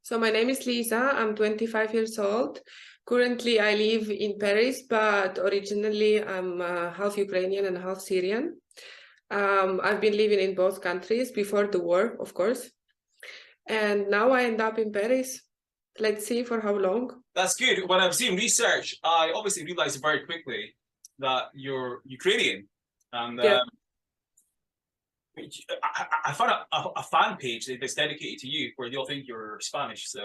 So my name is Liza. I'm 25 years old. Currently, I live in Paris, but originally I'm half Ukrainian and half Syrian. I've been living in both countries before the war, of course. And now I end up in Paris. Let's see for how long. That's good. When I was doing research, I obviously realized very quickly that you're Ukrainian. And Yeah. I found a fan page that's dedicated to you where they all think you're Spanish. So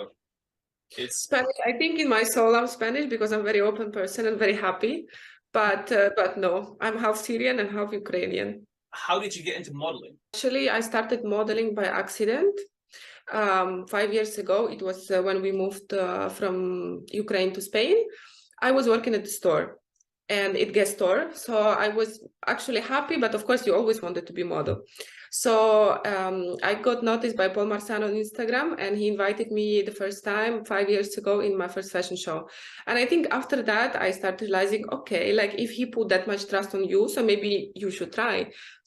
it's Spanish. I think in my soul I'm Spanish because I'm a very open person and very happy. But no, I'm half Syrian and half Ukrainian. How did you get into modeling? Actually, I started modeling by accident. 5 years ago, it was when we moved from Ukraine to Spain. I was working at the store, and it guest store. So I was actually happy, but of course, you always wanted to be model. So I got noticed by Paul Marsan on Instagram, and he invited me the first time 5 years ago in my first fashion show. And I think after that, I started realizing, okay, like if he put that much trust on you, so maybe you should try.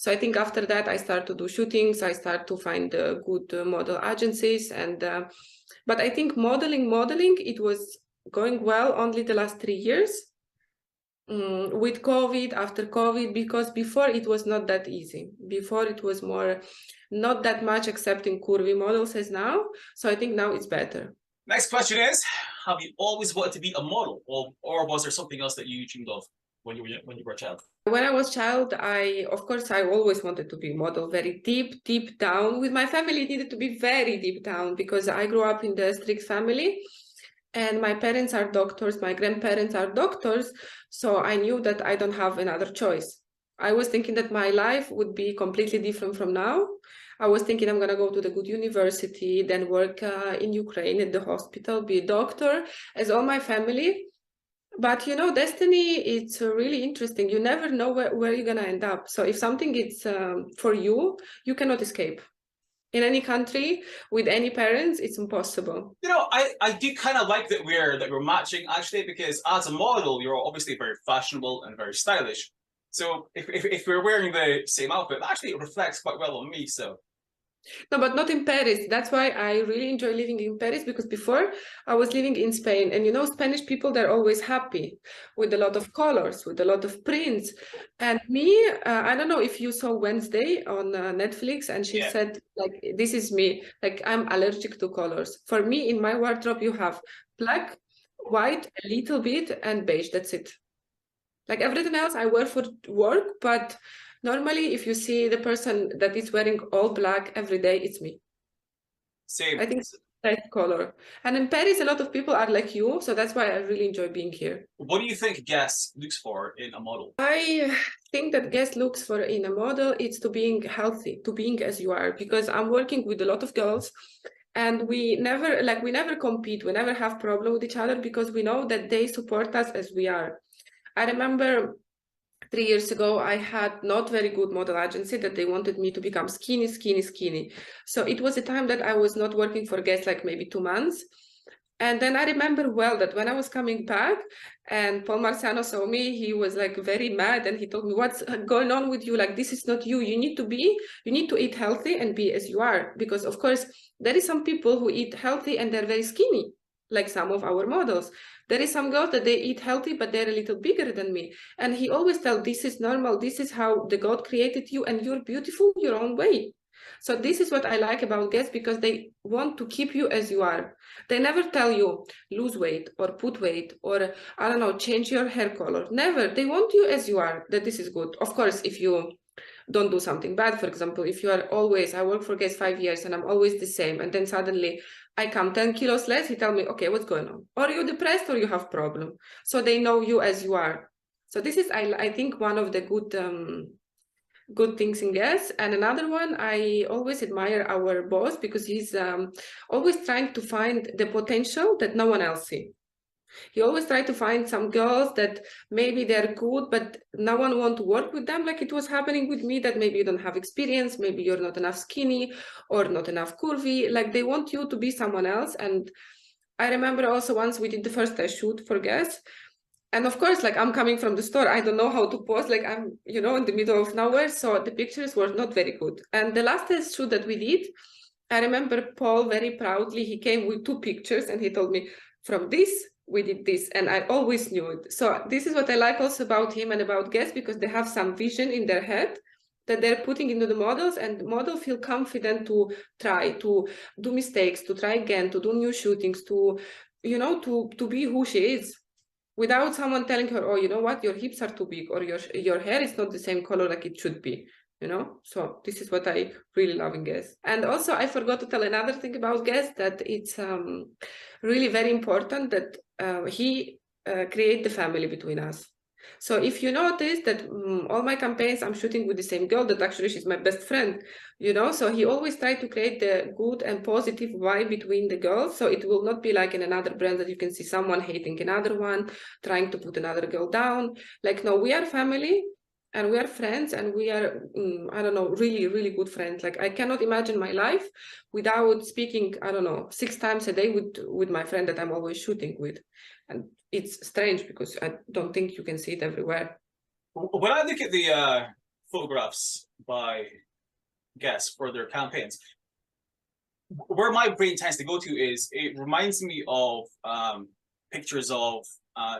So I think after that, I started to do shootings. I started to find good model agencies. But I think modeling, it was going well only the last 3 years. With COVID, after COVID, because before it was not that easy. Before it was more, not that much accepting curvy models as now. So I think now it's better. Next question is, have you always wanted to be a model, or was there something else that you dreamed of when you were a child? When I was a child, I always wanted to be a model, very deep down. With my family, it needed to be very deep down because I grew up in the strict family. And my parents are doctors, my grandparents are doctors, so I knew that I don't have another choice. I was thinking that my life would be completely different from now. I was thinking I'm going to go to the good university, then work in Ukraine at the hospital, be a doctor, as all my family. But you know, destiny, it's really interesting. You never know where you're going to end up. So if something is for you, you cannot escape. In any country with any parents, it's impossible. You know, I do kind of like that we're matching actually, because as a model, you're obviously very fashionable and very stylish. So if we're wearing the same outfit, actually it reflects quite well on me. So no, but not in Paris. That's why I really enjoy living in Paris, because before I was living in Spain, and you know, Spanish people, they're always happy with a lot of colors, with a lot of prints. And me, I don't know if you saw Wednesday on Netflix, and she said, like, this is me, like I'm allergic to colors. For me, in my wardrobe, you have black, white, a little bit, and beige. That's it. Like everything else I wear for work, but normally if you see the person that is wearing all black every day, it's me. Same. I think it's that color. And in Paris, a lot of people are like you, so that's why I really enjoy being here. What do you think Guess looks for in a model? I think that Guess looks for in a model, it's to being healthy, to being as you are, because I'm working with a lot of girls, and we never compete, we never have problem with each other, because we know that they support us as we are. I remember 3 years ago, I had not very good model agency that they wanted me to become skinny. So it was a time that I was not working for Guess, like maybe 2 months. And then I remember well that when I was coming back and Paul Marciano saw me, he was like very mad, and he told me, what's going on with you? Like, this is not you. You need to eat healthy and be as you are. Because of course, there is some people who eat healthy and they're very skinny, like some of our models. There is some girls that they eat healthy, but they're a little bigger than me. And he always tells, this is normal. This is how the God created you, and you're beautiful your own way. So this is what I like about Guess, because they want to keep you as you are. They never tell you lose weight or put weight or, I don't know, change your hair color. Never. They want you as you are, that this is good. Of course, if you don't do something bad, for example, if you are always, I work for Guess 5 years and I'm always the same, and then suddenly I come 10 kilos less, he tell me, okay, what's going on? Or you're depressed or you have problem. So they know you as you are. So this is, I think, one of the good things in Guess. And another one, I always admire our boss, because he's always trying to find the potential that no one else sees. He always tried to find some girls that maybe they're good, but no one want to work with them, like it was happening with me, that maybe you don't have experience, maybe you're not enough skinny or not enough curvy, like they want you to be someone else. And I remember also once we did the first test shoot for Guess, and of course, like I'm coming from the store, I don't know how to pose, like I'm, you know, in the middle of nowhere, so the pictures were not very good. And the last test shoot that we did, I remember Paul very proudly, he came with 2 pictures and he told me, from this, we did this, and I always knew it. So this is what I like also about him and about guests, because they have some vision in their head that they're putting into the models, and the model feel confident to try, to do mistakes, to try again, to do new shootings, to, you know, to be who she is, without someone telling her, oh, you know what, your hips are too big, or your hair is not the same color like it should be, you know. So this is what I really love in guests. And also I forgot to tell another thing about guests, that it's really very important that he create the family between us. So if you notice that all my campaigns I'm shooting with the same girl, that actually she's my best friend, you know, so he always tried to create the good and positive vibe between the girls. So it will not be like in another brand that you can see someone hating another one, trying to put another girl down. Like, no, we are family and we are friends, and we are, I don't know, really, really good friends. Like, I cannot imagine my life without speaking, I don't know, 6 times a day with my friend that I'm always shooting with. And it's strange because I don't think you can see it everywhere. When I look at the photographs by guests for their campaigns, where my brain tends to go to is, it reminds me of pictures of,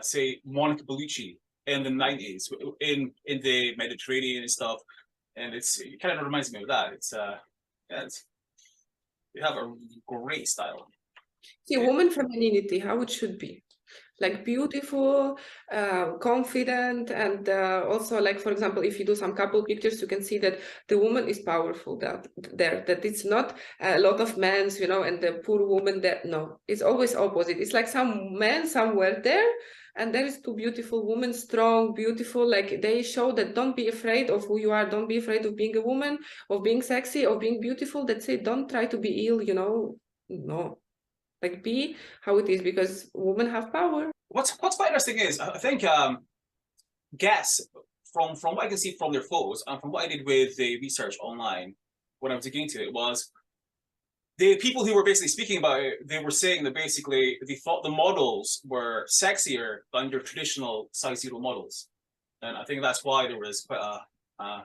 say, Monica Bellucci in the 90s in the Mediterranean and stuff, and it kind of reminds me of that. They have a great style. See, woman femininity, how it should be. Like beautiful, confident, and also, like, for example, if you do some couple pictures, you can see that the woman is powerful that it's not a lot of men, you know, and the poor woman that, no, it's always opposite. It's like some men somewhere there, and there is 2 beautiful women, strong, beautiful, like they show that don't be afraid of who you are, don't be afraid of being a woman, of being sexy, of being beautiful. That say, don't try to be ill, you know, no. Like, be how it is, because women have power. What's quite interesting is, I think guests, from what I can see from their photos and from what I did with the research online when I was digging into it, was the people who were basically speaking about it, they were saying that basically they thought the models were sexier than your traditional size 0 models. And I think that's why there was quite a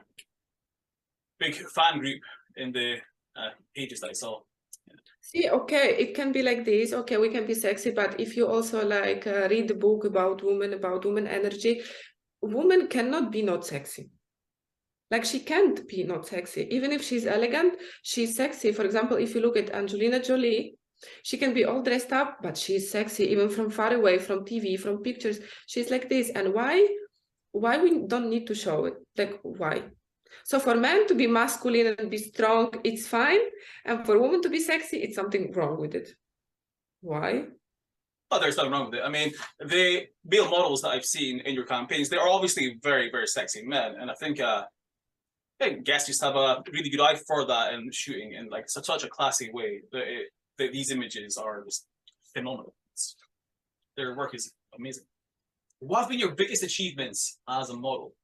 big fan group in the pages that I saw. See, okay, it can be like this. Okay, we can be sexy, but if you also like read the book about women energy, woman cannot be not sexy. Like, she can't be not sexy. Even if she's elegant, she's sexy. For example, if you look at Angelina Jolie, she can be all dressed up, but she's sexy, even from far away, from TV, from pictures. She's like this. And why we don't need to show it? Like, why? So for men to be masculine and be strong, it's fine. And for women to be sexy, it's something wrong with it. Why? Oh, there's nothing wrong with it. I mean, the male models that I've seen in your campaigns, they are obviously very, very sexy men. And I think guests just have a really good eye for that and shooting in like such a classy way that these images are just phenomenal. Their work is amazing. What have been your biggest achievements as a model?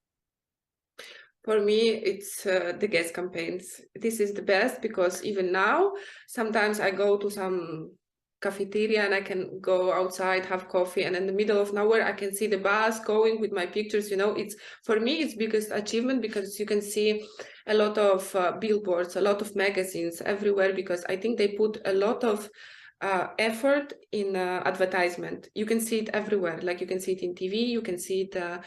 For me, it's the guest campaigns. This is the best, because even now, sometimes I go to some cafeteria and I can go outside, have coffee, and in the middle of nowhere, I can see the bus going with my pictures. You know, it's, for me, it's biggest achievement, because you can see a lot of billboards, a lot of magazines everywhere, because I think they put a lot of effort in advertisement. You can see it everywhere. Like, you can see it in TV, you can see it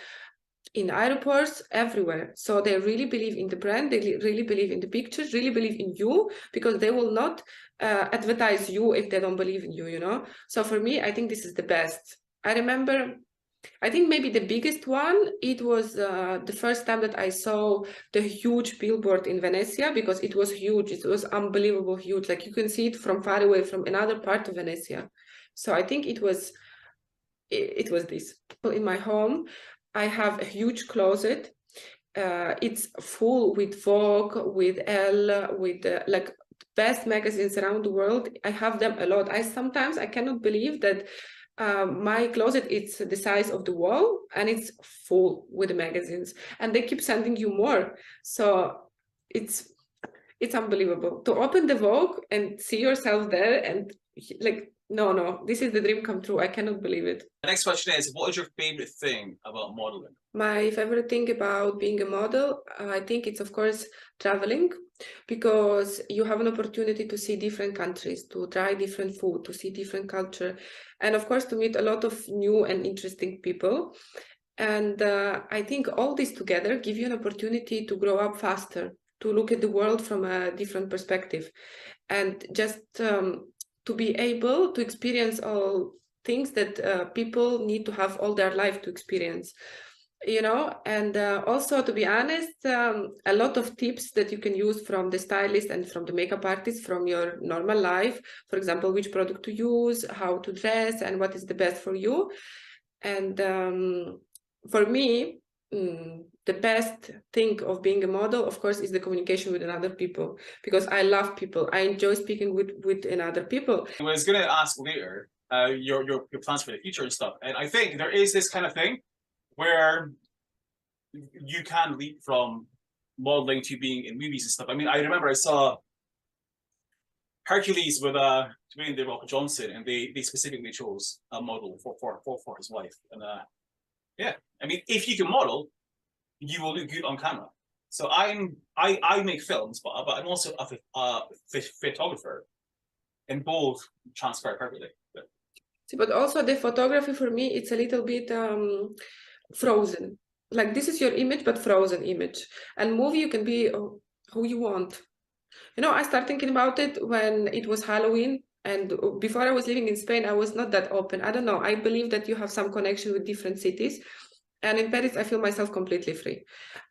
in airports, everywhere. So they really believe in the brand, they really believe in the pictures, really believe in you, because they will not advertise you if they don't believe in you, you know? So for me, I think this is the best. I remember, I think maybe the biggest one, it was the first time that I saw the huge billboard in Venezia, because it was huge, it was unbelievable huge. Like, you can see it from far away, from another part of Venezia. So I think it was this. In my home, I have a huge closet. It's full with Vogue, with Elle, with like best magazines around the world. I have them a lot. Sometimes I cannot believe that my closet is the size of the wall, and it's full with the magazines, and they keep sending you more. So it's unbelievable to open the Vogue and see yourself there, and like, No, this is the dream come true. I cannot believe it. The next question is, what is your favorite thing about modeling? My favorite thing about being a model, I think it's of course traveling, because you have an opportunity to see different countries, to try different food, to see different culture, and of course to meet a lot of new and interesting people. And I think all this together give you an opportunity to grow up faster, to look at the world from a different perspective, and just to be able to experience all things that people need to have all their life to experience, you know. And also, to be honest, a lot of tips that you can use from the stylist and from the makeup artist from your normal life, for example, which product to use, how to dress, and what is the best for you. And for me, the best thing of being a model, of course, is the communication with other people, because I love people. I enjoy speaking with other people. I was going to ask later your plans for the future and stuff. And I think there is this kind of thing where you can leap from modeling to being in movies and stuff. I mean, I remember I saw Hercules with Dwayne The Rock Johnson, and they specifically chose a model for his wife. And yeah, I mean, if you can model, you will look good on camera. So I make films, but I'm also a photographer, and both transfer perfectly. But also the photography for me, it's a little bit frozen. Like, this is your image, but frozen image. And movie, you can be who you want. You know, I started thinking about it when it was Halloween, and before I was living in Spain, I was not that open. I don't know. I believe that you have some connection with different cities. And in Paris, I feel myself completely free.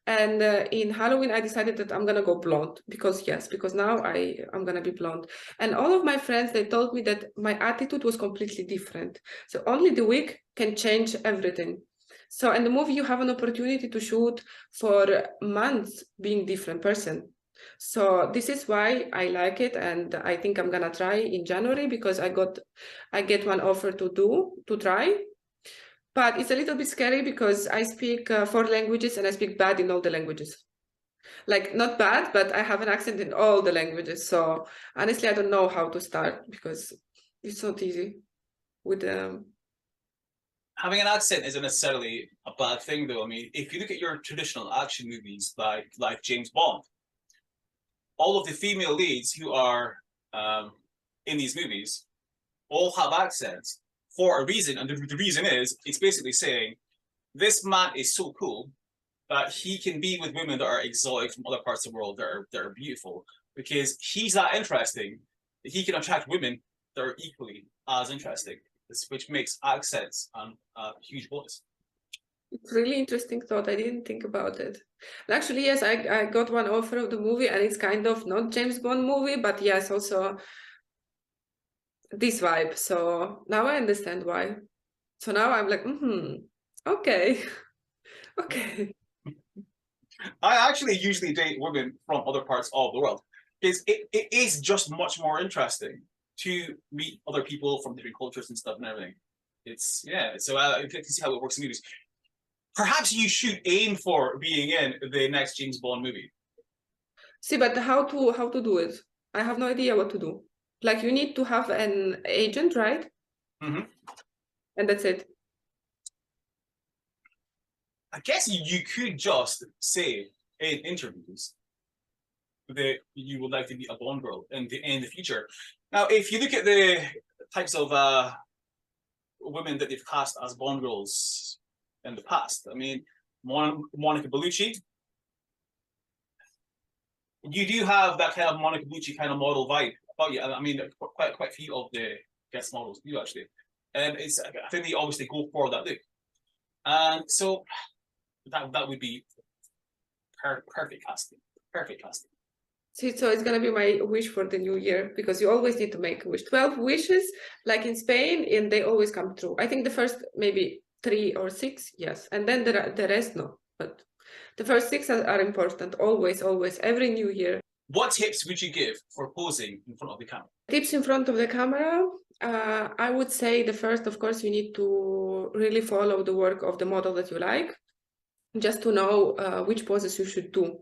And in Halloween, I decided that I'm going to go blonde because now I'm going to be blonde. And all of my friends, they told me that my attitude was completely different. So only the wig can change everything. So in the movie, you have an opportunity to shoot for months being different person. So this is why I like it, and I think I'm gonna try in January, because I get one offer to try. But it's a little bit scary because I speak 4 languages, and I speak bad in all the languages. Like, not bad, but I have an accent in all the languages. So honestly, I don't know how to start, because it's not easy with Having an accent isn't necessarily a bad thing, though. I mean, if you look at your traditional action movies like James Bond, all of the female leads who are in these movies all have accents for a reason. And the reason is, it's basically saying, this man is so cool that he can be with women that are exotic from other parts of the world that are beautiful, because he's that interesting that he can attract women that are equally as interesting, which makes accents a huge bonus. It's really interesting thought. I didn't think about it. And actually, yes, I got one offer of the movie, and it's kind of not James Bond movie, but yes, also this vibe. So now I understand why. So now I'm like, okay, okay. I actually usually date women from other parts of the world, because it is just much more interesting to meet other people from different cultures and stuff and everything. It's, yeah, so you can see how it works in movies. Perhaps you should aim for being in the next James Bond movie. See, but how to do it? I have no idea what to do. Like, you need to have an agent, right? Mm-hmm. And that's it. I guess you could just say in interviews that you would like to be a Bond girl in the future. Now, if you look at the types of women that they've cast as Bond girls in the past, I mean, Monica Bellucci, you do have that kind of Monica Bellucci kind of model vibe about you. I mean, quite a few of the guest models do actually, and I think they obviously go for that look, and so that would be perfect casting. Perfect casting. See, so it's gonna be my wish for the new year, because you always need to make a wish. 12 wishes, like in Spain, and they always come true. I think the first maybe 3 or 6, yes, and then the rest no. But the first 6 are important, always, every new year. What tips would you give for posing in front of the camera? Tips in front of the camera, I would say the first, of course, you need to really follow the work of the model that you like, just to know which poses you should do.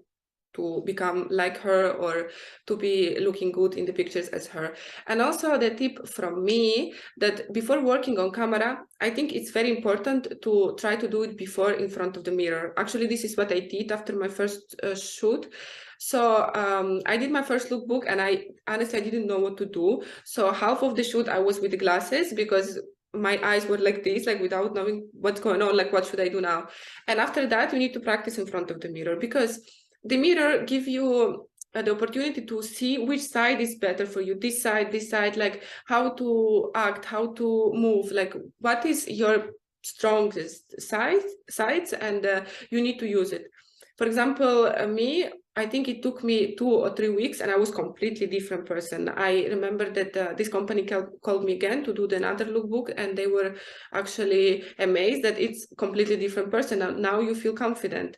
to become like her or to be looking good in the pictures as her. And also the tip from me that before working on camera, I think it's very important to try to do it before in front of the mirror. Actually, this is what I did after my first shoot. So I did my first lookbook and I honestly, I didn't know what to do. So half of the shoot I was with the glasses because my eyes were like this, like without knowing what's going on, like what should I do now? And after that, you need to practice in front of the mirror because the mirror gives you the opportunity to see which side is better for you, this side, like how to act, how to move, like what is your strongest sides, and you need to use it. For example, me, I think it took me 2 or 3 weeks and I was completely different person. I remember that this company called me again to do another lookbook and they were actually amazed that it's completely different person. Now you feel confident.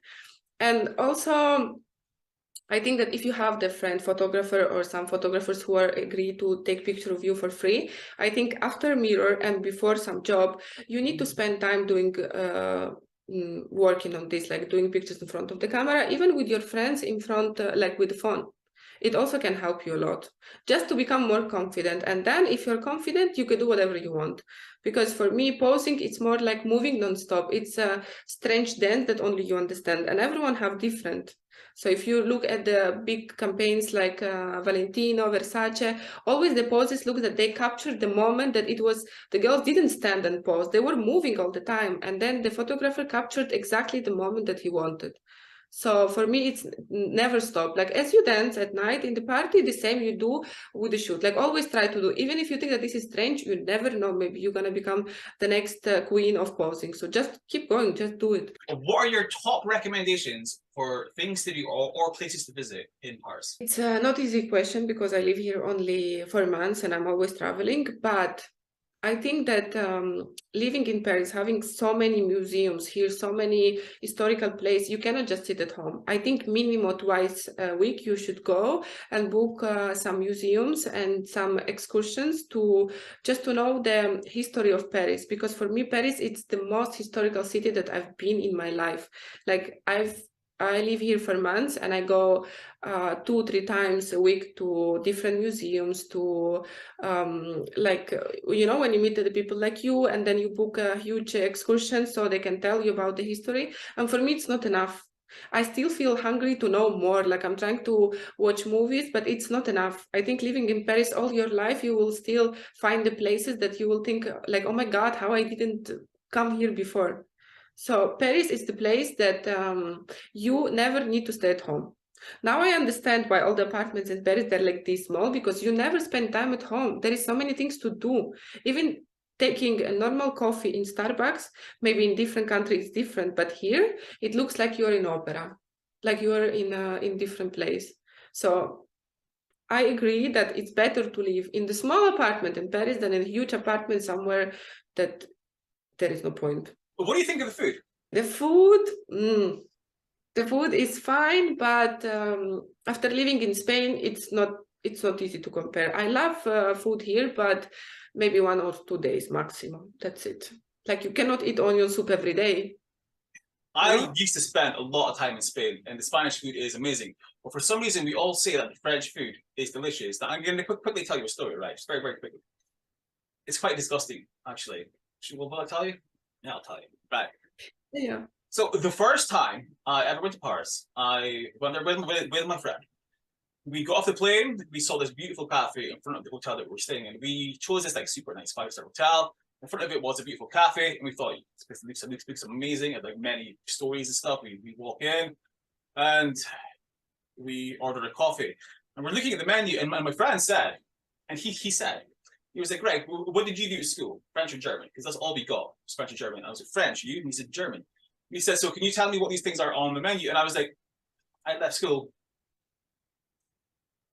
And also, I think that if you have the friend photographer or some photographers who are agree to take picture of you for free, I think after mirror and before some job, you need to spend time doing working on this, like doing pictures in front of the camera, even with your friends in front, like with the phone. It also can help you a lot just to become more confident. And then if you're confident, you can do whatever you want. Because for me, posing, it's more like moving non-stop. It's a strange dance that only you understand, and everyone have different. So if you look at the big campaigns like Valentino, Versace, always the poses look that they captured the moment that it was, the girls didn't stand and pose, they were moving all the time. And then the photographer captured exactly the moment that he wanted. So for me, it's never stop. Like as you dance at night in the party, the same you do with the shoot. Like always try to do, even if you think that this is strange, you never know, maybe you're gonna become the next queen of posing. So just keep going, just do it. What are your top recommendations for things to do or places to visit in Paris? It's a not easy question because I live here only for months and I'm always traveling, but I think that living in Paris, having so many museums here, so many historical places, you cannot just sit at home. I think minimum twice a week you should go and book some museums and some excursions to just to know the history of Paris. Because for me, Paris, it's the most historical city that I've been in my life. Like I live here for months and I go 2-3 times a week to different museums, to like, you know, when you meet the people like you and then you book a huge excursion so they can tell you about the history. And for me, it's not enough. I still feel hungry to know more. Like I'm trying to watch movies, but it's not enough. I think living in Paris all your life, you will still find the places that you will think like, oh my God, how I didn't come here before. So Paris is the place that you never need to stay at home. Now I understand why all the apartments in Paris, they're like this small, because you never spend time at home. There is so many things to do. Even taking a normal coffee in Starbucks, maybe in different countries it's different, but here it looks like you're in opera, like you're in different place. So I agree that it's better to live in the small apartment in Paris than in a huge apartment somewhere that there is no point. What do you think of the food? The food is fine, but after living in Spain, it's not easy to compare. I love food here, but maybe 1 or 2 days maximum. That's it. Like you cannot eat onion soup every day. I used to spend a lot of time in Spain, and the Spanish food is amazing. But for some reason, we all say that the French food is delicious. Now, I'm going to quickly tell you a story, right? Just very, very quickly. It's quite disgusting, actually. Will I tell you? Yeah, I'll tell you. Right. Yeah. So the first time I ever went to Paris, I went there with my friend. We got off the plane. We saw this beautiful cafe in front of the hotel that we were staying in. We chose this like super nice 5-star hotel. In front of it was a beautiful cafe, and we thought this looks amazing. It had like many stories and stuff. We walk in, and we ordered a coffee, and we're looking at the menu. And my friend said, and he said, he was like, Greg, what did you do at school? French or German? Because that's all we got, was French and German. And I was like, French, you? And he said, German. He said, so can you tell me what these things are on the menu? And I was like, I left school.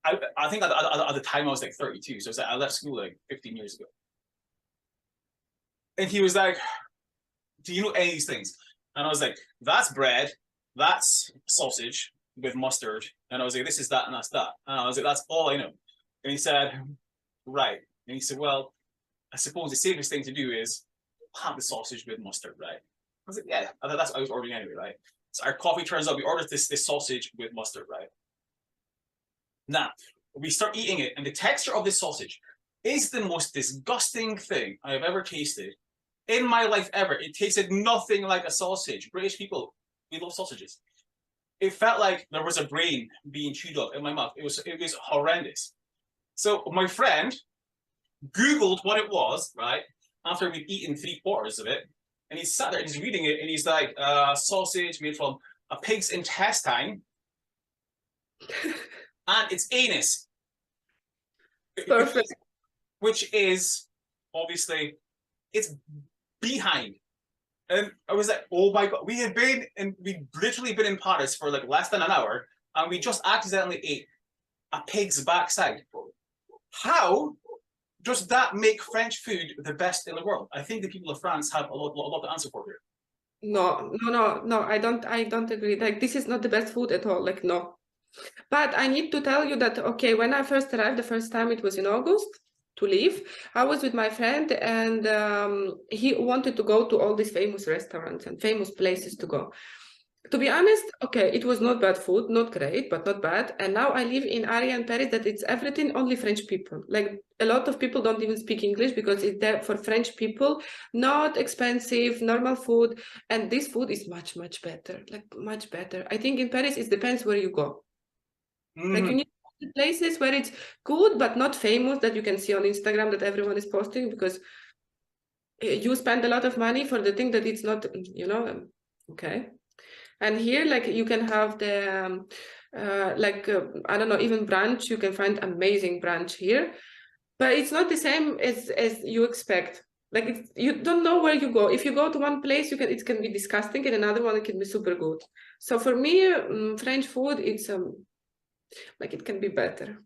I think at the time I was like 32. So I left school like 15 years ago. And he was like, do you know any of these things? And I was like, that's bread, that's sausage with mustard. And I was like, this is that and that's that. And I was like, that's all I know. And he said, right. And he said, well, I suppose the safest thing to do is have the sausage with mustard, right? I was like, yeah, that's what I was ordering anyway, right? So our coffee turns up, we ordered this sausage with mustard, right? Now, we start eating it, and the texture of this sausage is the most disgusting thing I have ever tasted in my life ever. It tasted nothing like a sausage. British people, we love sausages. It felt like there was a brain being chewed up in my mouth. It was horrendous. So my friend Googled what it was, right, after we'd eaten 3/4 of it, and he sat there and he's reading it, and he's like, sausage made from a pig's intestine and its anus. Perfect. Which is obviously it's behind. And I was like, oh my God, we'd literally been in Paris for like less than an hour, and we just accidentally ate a pig's backside. How does that make French food the best in the world? I think the people of France have a lot to answer for here. No, I don't agree. Like, this is not the best food at all. Like, no. But I need to tell you that, okay, when I first arrived, the first time it was in August to leave, I was with my friend, and he wanted to go to all these famous restaurants and famous places to go. To be honest, okay, it was not bad food, not great, but not bad. And now I live in area in Paris that it's everything only French people. Like, a lot of people don't even speak English because it's there for French people, not expensive, normal food. And this food is much, much better, like much better. I think in Paris, it depends where you go. Like, you need places where it's good, but not famous, that you can see on Instagram that everyone is posting, because you spend a lot of money for the thing that it's not, you know, okay. And here, like, you can have the, I don't know, even brunch, you can find amazing brunch here, but it's not the same as you expect. Like, you don't know where you go. If you go to one place, it can be disgusting, and another one, it can be super good. So for me, French food, it's like, it can be better.